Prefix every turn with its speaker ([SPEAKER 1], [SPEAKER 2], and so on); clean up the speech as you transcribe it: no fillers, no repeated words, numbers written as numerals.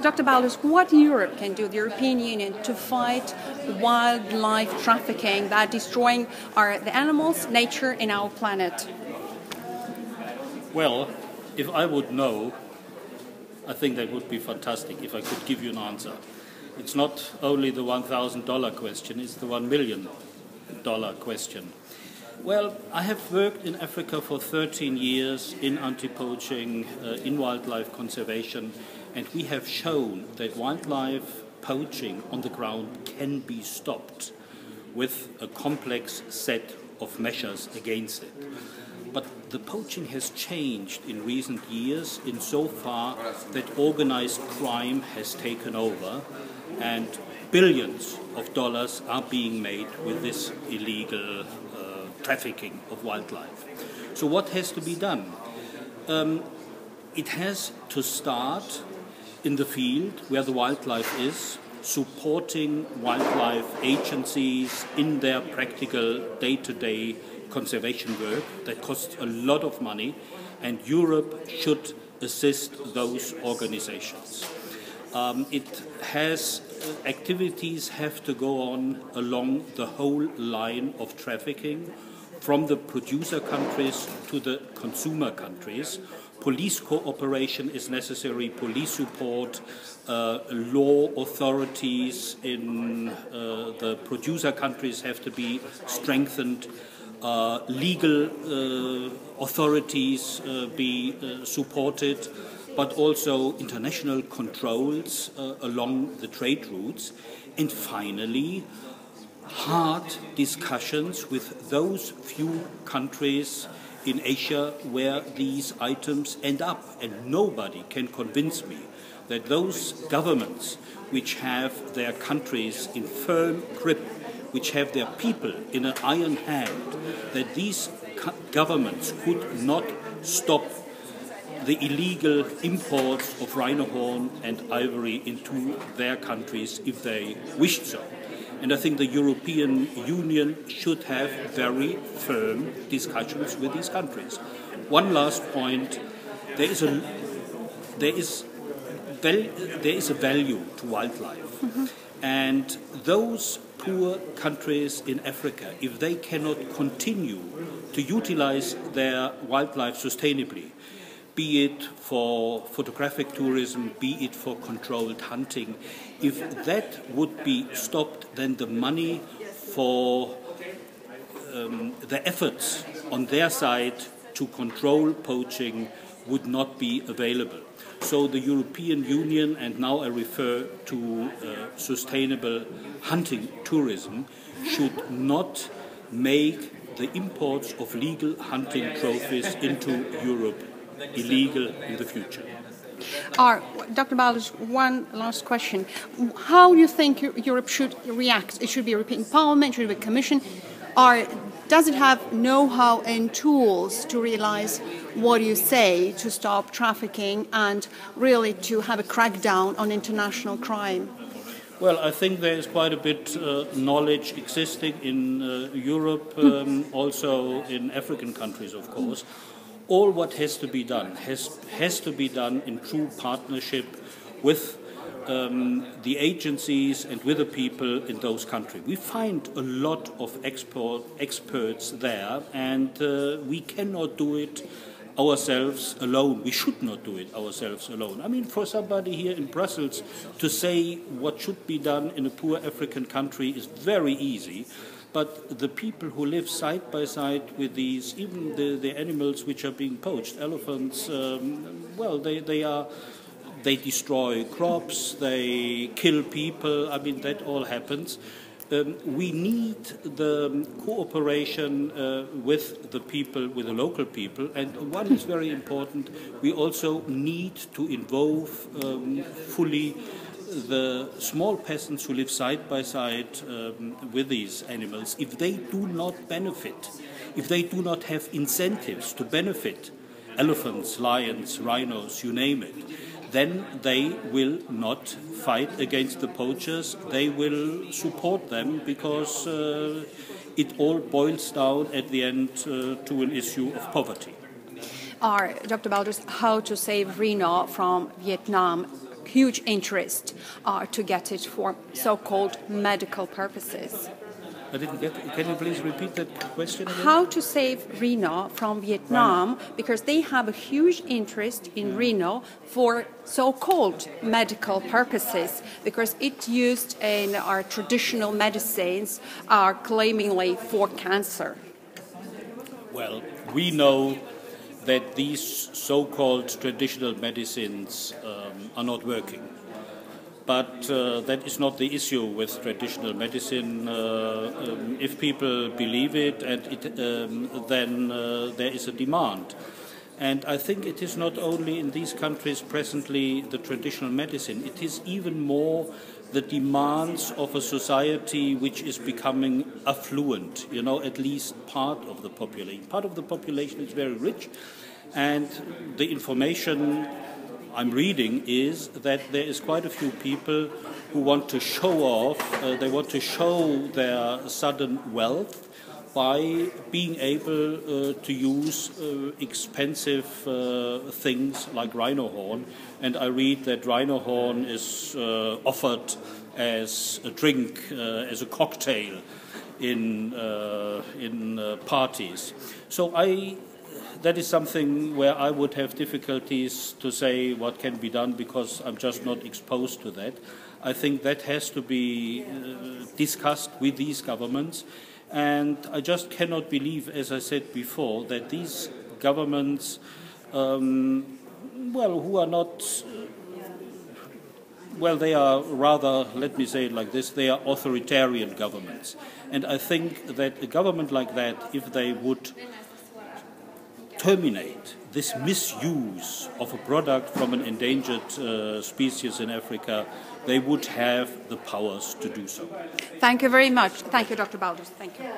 [SPEAKER 1] Dr. Baldus, what Europe can do, the European Union, to fight wildlife trafficking that destroying the animals, nature, and our planet?
[SPEAKER 2] Well, if I would know, I think that would be fantastic if I could give you an answer. It's not only the $1,000 question, it's the $1 million question. Well, I have worked in Africa for 13 years in anti-poaching, in wildlife conservation, and we have shown that wildlife poaching on the ground can be stopped with a complex set of measures against it. But the poaching has changed in recent years insofar that organized crime has taken over and billions of dollars are being made with this illegal trafficking of wildlife. So what has to be done? It has to start in the field where the wildlife is, supporting wildlife agencies in their practical day-to-day conservation work that costs a lot of money, and Europe should assist those organizations. Activities have to go on along the whole line of trafficking, from the producer countries to the consumer countries. Police cooperation is necessary, police support, law authorities in the producer countries have to be strengthened, legal authorities be supported, but also international controls along the trade routes, and finally hard discussions with those few countries in Asia where these items end up. And nobody can convince me that those governments which have their countries in firm grip, which have their people in an iron hand, that these governments could not stop the illegal imports of rhino horn and ivory into their countries if they wished so. And I think the European Union should have very firm discussions with these countries. One last point: there is a value to wildlife, and those poor countries in Africa, if they cannot continue to utilize their wildlife sustainably, be it for photographic tourism, be it for controlled hunting, if that would be stopped, then the money for the efforts on their side to control poaching would not be available. So the European Union, and now I refer to sustainable hunting tourism, should not make the imports of legal hunting trophies into Europe illegal in the future.
[SPEAKER 1] Dr. Baldus, one last question. How do you think Europe should react? It should be European Parliament, should it be Commission, or does it have know-how and tools to realize what you say to stop trafficking and really to have a crackdown on international crime?
[SPEAKER 2] Well, I think there is quite a bit knowledge existing in Europe, also in African countries, of course. All what has to be done has to be done in true partnership with the agencies and with the people in those countries. We find a lot of experts there, and we cannot do it ourselves alone. We should not do it ourselves alone. I mean, for somebody here in Brussels to say what should be done in a poor African country is very easy. But the people who live side by side with these, even the animals which are being poached, elephants, well, they destroy crops, they kill people. I mean, that all happens. We need the cooperation with the people, with the local people, and one is very important. We also need to involve fully the small peasants who live side by side with these animals. If they do not benefit, if they do not have incentives to benefit elephants, lions, rhinos, you name it, then they will not fight against the poachers. They will support them because it all boils down at the end to an issue of poverty.
[SPEAKER 1] Dr. Baldus, how to save rhino from Vietnam huge interest to get it for so-called medical purposes.
[SPEAKER 2] I didn't get it. Can you please repeat that question again?
[SPEAKER 1] How to save rhino from Vietnam, because they have a huge interest in rhino for so-called medical purposes, because it's used in our traditional medicines, claimingly for cancer.
[SPEAKER 2] Well, we know that these so-called traditional medicines are not working. But that is not the issue with traditional medicine. If people believe it, then there is a demand. And I think it is not only in these countries presently the traditional medicine, it is even more the demands of a society which is becoming affluent, at least part of the population. Part of the population is very rich, and the information I'm reading is that there is quite a few people who want to show off, they want to show their sudden wealth by being able to use expensive things like rhino horn. And I read that rhino horn is offered as a drink, as a cocktail in parties. So that is something where I would have difficulties to say what can be done, because I'm just not exposed to that. I think that has to be discussed with these governments, and I just cannot believe, as I said before, that these governments, who are not, they are rather, let me say it like this, they are authoritarian governments. And I think that a government like that, if they would terminate this misuse of a product from an endangered species in Africa, they would have the powers to do so.
[SPEAKER 1] Thank you very much. Thank you, Dr. Baldus. Thank you.